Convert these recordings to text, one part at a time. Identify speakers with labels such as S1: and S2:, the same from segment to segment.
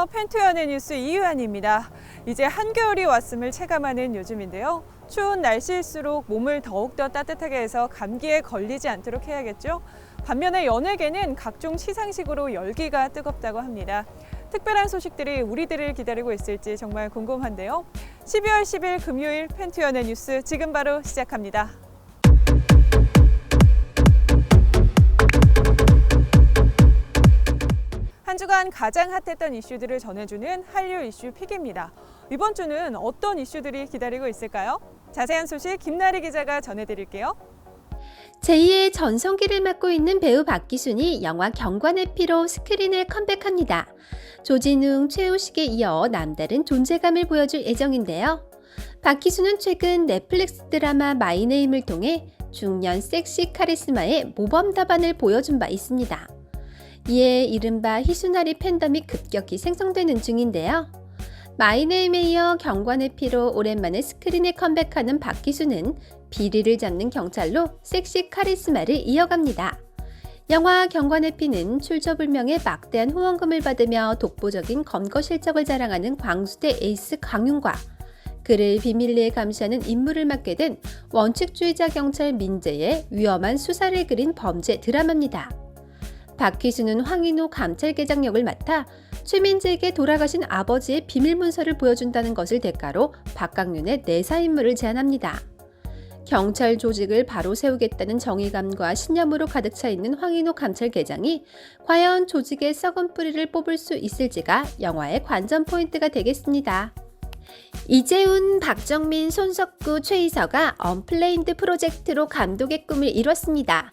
S1: 안녕하세요. 펜투연의 뉴스 이유한입니다. 이제 한겨울이 왔음을 체감하는 요즘인데요. 추운 날씨일수록 몸을 더욱더 따뜻하게 해서 감기에 걸리지 않도록 해야겠죠. 반면에 연예계는 각종 시상식으로 열기가 뜨겁다고 합니다. 특별한 소식들이 우리들을 기다리고 있을지 정말 궁금한데요. 12월 10일 금요일 펜투연의 뉴스 지금 바로 시작합니다. 한 주간 가장 핫했던 이슈들을 전해주는 한류 이슈 픽입니다. 이번 주는 어떤 이슈들이 기다리고 있을까요? 자세한 소식 김나리 기자가 전해드릴게요.
S2: 제2의 전성기를 맡고 있는 배우 박기순이 영화 경관의 피로 스크린에 컴백합니다. 조진웅, 최우식에 이어 남다른 존재감을 보여줄 예정인데요. 박기순은 최근 넷플릭스 드라마 마이네임을 통해 중년 섹시 카리스마의 모범 답안을 보여준 바 있습니다. 이에 이른바 희순아리 팬덤이 급격히 생성되는 중인데요. 마이네임에 이어 경관의 피로 오랜만에 스크린에 컴백하는 박기순은 비리를 잡는 경찰로 섹시 카리스마를 이어갑니다. 영화 경관의 피는 출처불명의 막대한 후원금을 받으며 독보적인 검거 실적을 자랑하는 광수대 에이스 강윤과 그를 비밀리에 감시하는 임무를 맡게 된 원칙주의자 경찰 민재의 위험한 수사를 그린 범죄 드라마입니다. 박희순은 황인호 감찰계장 역을 맡아 최민재에게 돌아가신 아버지의 비밀 문서를 보여준다는 것을 대가로 박강윤의 내사 임무를 제안합니다. 경찰 조직을 바로 세우겠다는 정의감과 신념으로 가득 차 있는 황인호 감찰계장이 과연 조직의 썩은 뿌리를 뽑을 수 있을지가 영화의 관전 포인트가 되겠습니다. 이재훈, 박정민, 손석구, 최이서가 언플레인드 프로젝트로 감독의 꿈을 이뤘습니다.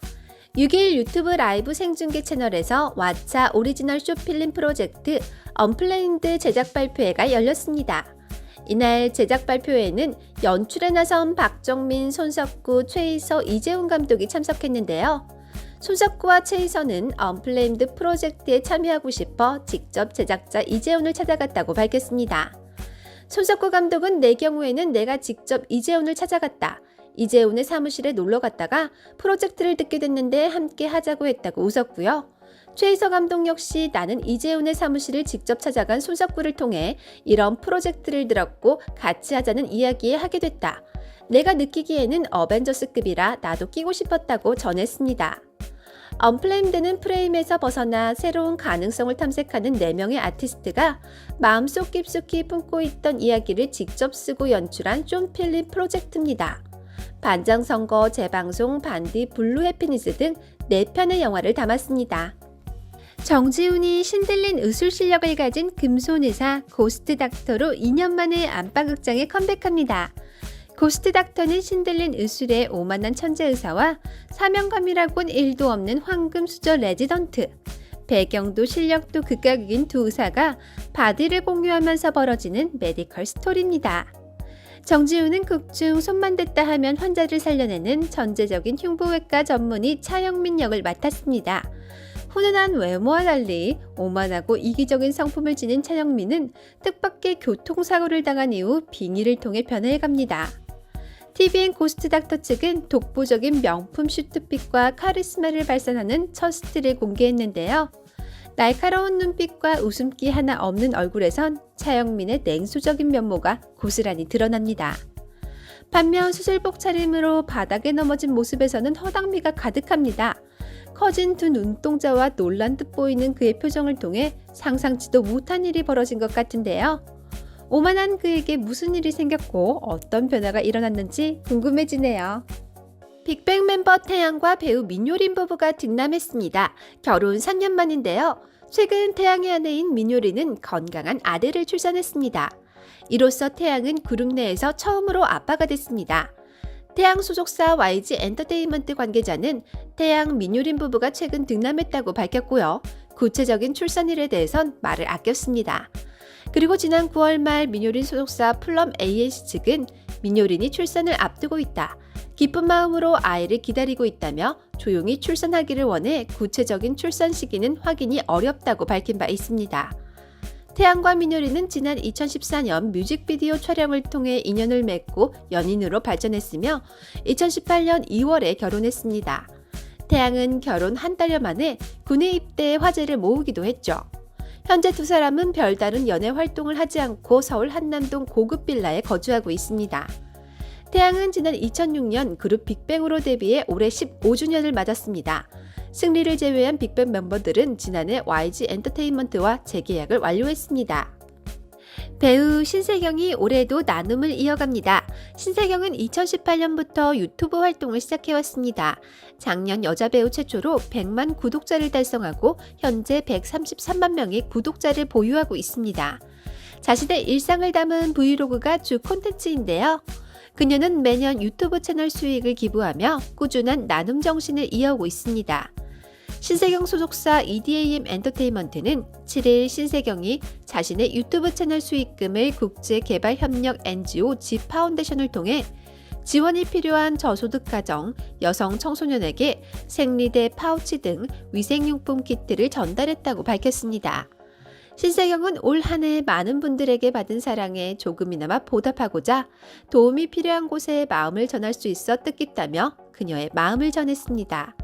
S2: 6일 유튜브 라이브 생중계 채널에서 왓챠 오리지널 쇼필름 프로젝트 언플레인드 제작 발표회가 열렸습니다. 이날 제작 발표회에는 연출에 나선 박정민, 손석구, 최이서, 이재훈 감독이 참석했는데요. 손석구와 최이서는 언플레인드 프로젝트에 참여하고 싶어 직접 제작자 이재훈을 찾아갔다고 밝혔습니다. 손석구 감독은 내 경우에는 내가 직접 이재훈을 찾아갔다. 이재훈의 사무실에 놀러 갔다가 프로젝트를 듣게 됐는데 함께 하자고 했다고 웃었고요. 최이서 감독 역시 나는 이재훈의 사무실을 직접 찾아간 손석구를 통해 이런 프로젝트를 들었고 같이 하자는 이야기에 하게 됐다. 내가 느끼기에는 어벤져스급이라 나도 끼고 싶었다고 전했습니다. 언플레임드는 프레임에서 벗어나 새로운 가능성을 탐색하는 4명의 아티스트가 마음속 깊숙이 품고 있던 이야기를 직접 쓰고 연출한 쇼필름 프로젝트입니다. 반장선거, 재방송, 반디, 블루 해피니스 등 4편의 영화를 담았습니다. 정지훈이 신들린 의술 실력을 가진 금손의사 고스트 닥터로 2년 만에 안방극장에 컴백합니다. 고스트 닥터는 신들린 의술의 오만한 천재 의사와 사명감이라곤 1도 없는 황금 수저 레지던트, 배경도 실력도 극과 극인 두 의사가 바디를 공유하면서 벌어지는 메디컬 스토리입니다. 정지훈은 극중 손만 댔다 하면 환자를 살려내는 전제적인 흉부외과 전문의 차영민 역을 맡았습니다. 훈훈한 외모와 달리 오만하고 이기적인 성품을 지닌 차영민은 뜻밖의 교통사고를 당한 이후 빙의를 통해 변해갑니다. TVN 고스트 닥터 측은 독보적인 명품 슈트핏과 카리스마를 발산하는 첫 스틸을 공개했는데요. 날카로운 눈빛과 웃음기 하나 없는 얼굴에선 차영민의 냉소적인 면모가 고스란히 드러납니다. 반면 수술복 차림으로 바닥에 넘어진 모습에서는 허당미가 가득합니다. 커진 두 눈동자와 놀란 듯 보이는 그의 표정을 통해 상상치도 못한 일이 벌어진 것 같은데요. 오만한 그에게 무슨 일이 생겼고 어떤 변화가 일어났는지 궁금해지네요. 빅뱅 멤버 태양과 배우 민효린 부부가 등남했습니다. 결혼 3년 만인데요. 최근 태양의 아내인 민효린은 건강한 아들을 출산했습니다. 이로써 태양은 그룹 내에서 처음으로 아빠가 됐습니다. 태양 소속사 YG 엔터테인먼트 관계자는 태양 민효린 부부가 최근 등남했다고 밝혔고요. 구체적인 출산일에 대해선 말을 아꼈습니다. 그리고 지난 9월 말 민효린 소속사 플럼 AS 측은 민효린이 출산을 앞두고 있다. 기쁜 마음으로 아이를 기다리고 있다며 조용히 출산하기를 원해 구체적인 출산 시기는 확인이 어렵다고 밝힌 바 있습니다. 태양과 민효린은 지난 2014년 뮤직비디오 촬영을 통해 인연을 맺고 연인으로 발전했으며 2018년 2월에 결혼했습니다. 태양은 결혼 한 달여 만에 군에 입대해 화제를 모으기도 했죠. 현재 두 사람은 별다른 연애 활동을 하지 않고 서울 한남동 고급 빌라에 거주하고 있습니다. 태양은 지난 2006년 그룹 빅뱅으로 데뷔해 올해 15주년을 맞았습니다. 승리를 제외한 빅뱅 멤버들은 지난해 YG 엔터테인먼트와 재계약을 완료했습니다. 배우 신세경이 올해도 나눔을 이어갑니다. 신세경은 2018년부터 유튜브 활동을 시작해왔습니다. 작년 여자 배우 최초로 100만 구독자를 달성하고 현재 133만 명의 구독자를 보유하고 있습니다. 자신의 일상을 담은 브이로그가 주 콘텐츠인데요. 그녀는 매년 유튜브 채널 수익을 기부하며 꾸준한 나눔 정신을 이어오고 있습니다. 신세경 소속사 EDAM 엔터테인먼트는 7일 신세경이 자신의 유튜브 채널 수익금을 국제개발협력 NGO G파운데이션을 통해 지원이 필요한 저소득 가정, 여성 청소년에게 생리대, 파우치 등 위생용품 키트를 전달했다고 밝혔습니다. 신세경은 올 한 해 많은 분들에게 받은 사랑에 조금이나마 보답하고자 도움이 필요한 곳에 마음을 전할 수 있어 뜻깊다며 그녀의 마음을 전했습니다.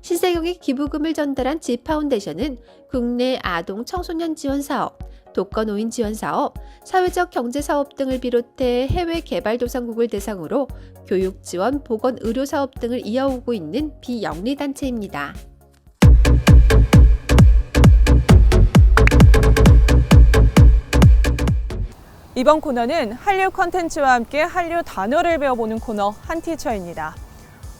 S2: 신세경이 기부금을 전달한 G파운데이션은 국내 아동 청소년 지원 사업, 독거노인 지원 사업, 사회적 경제 사업 등을 비롯해 해외 개발도상국을 대상으로 교육 지원, 보건 의료 사업 등을 이어오고 있는 비영리 단체입니다.
S1: 이번 코너는 한류 컨텐츠와 함께 한류 단어를 배워보는 코너 한티처입니다.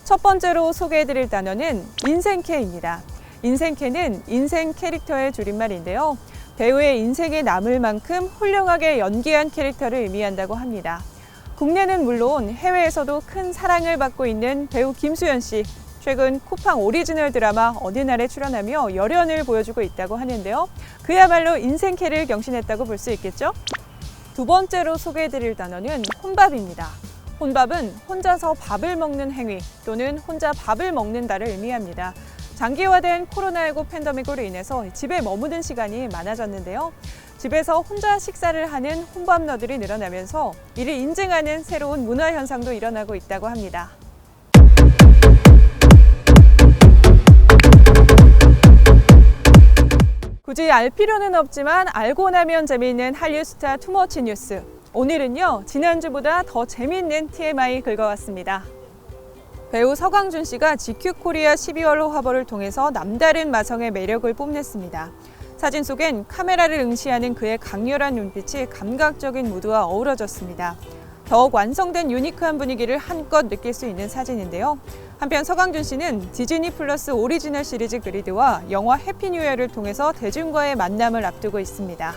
S1: 첫 번째로 소개해드릴 단어는 인생캐입니다. 인생캐는 인생 캐릭터의 줄임말인데요. 배우의 인생에 남을 만큼 훌륭하게 연기한 캐릭터를 의미한다고 합니다. 국내는 물론 해외에서도 큰 사랑을 받고 있는 배우 김수현 씨. 최근 쿠팡 오리지널 드라마 어느 날에 출연하며 열연을 보여주고 있다고 하는데요. 그야말로 인생캐를 경신했다고 볼 수 있겠죠? 두 번째로 소개해드릴 단어는 혼밥입니다. 혼밥은 혼자서 밥을 먹는 행위 또는 혼자 밥을 먹는다를 의미합니다. 장기화된 코로나19 팬데믹으로 인해서 집에 머무는 시간이 많아졌는데요. 집에서 혼자 식사를 하는 혼밥러들이 늘어나면서 이를 인증하는 새로운 문화 현상도 일어나고 있다고 합니다. 굳이 알 필요는 없지만 알고 나면 재미있는 한류 스타 투머치 뉴스. 오늘은요, 지난주보다 더 재미있는 TMI 긁어왔습니다. 배우 서강준 씨가 GQ 코리아 12월호 화보를 통해서 남다른 마성의 매력을 뽐냈습니다. 사진 속엔 카메라를 응시하는 그의 강렬한 눈빛이 감각적인 무드와 어우러졌습니다. 더욱 완성된 유니크한 분위기를 한껏 느낄 수 있는 사진인데요. 한편 서강준 씨는 디즈니 플러스 오리지널 시리즈 그리드와 영화 해피 뉴 이어를 통해서 대중과의 만남을 앞두고 있습니다.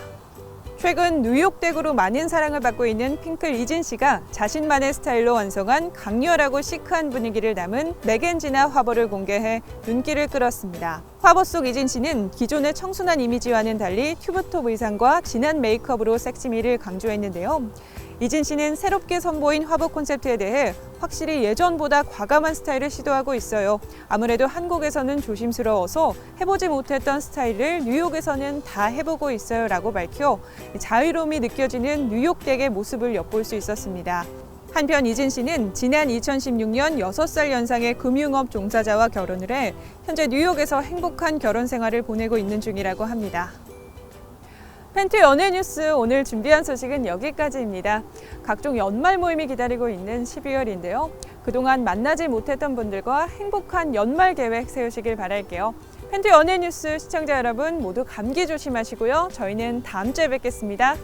S1: 최근 뉴욕댁으로 많은 사랑을 받고 있는 핑클 이진 씨가 자신만의 스타일로 완성한 강렬하고 시크한 분위기를 담은 맥앤지나 화보를 공개해 눈길을 끌었습니다. 화보 속 이진 씨는 기존의 청순한 이미지와는 달리 튜브톱 의상과 진한 메이크업으로 섹시미를 강조했는데요. 이진 씨는 새롭게 선보인 화보 콘셉트에 대해 확실히 예전보다 과감한 스타일을 시도하고 있어요. 아무래도 한국에서는 조심스러워서 해보지 못했던 스타일을 뉴욕에서는 다 해보고 있어요 라고 밝혀 자유로움이 느껴지는 뉴욕댁의 모습을 엿볼 수 있었습니다. 한편 이진 씨는 지난 2016년 6살 연상의 금융업 종사자와 결혼을 해 현재 뉴욕에서 행복한 결혼 생활을 보내고 있는 중이라고 합니다. 팬티 연예 뉴스 오늘 준비한 소식은 여기까지입니다. 각종 연말 모임이 기다리고 있는 12월인데요. 그동안 만나지 못했던 분들과 행복한 연말 계획 세우시길 바랄게요. 팬티 연예 뉴스 시청자 여러분 모두 감기 조심하시고요. 저희는 다음 주에 뵙겠습니다.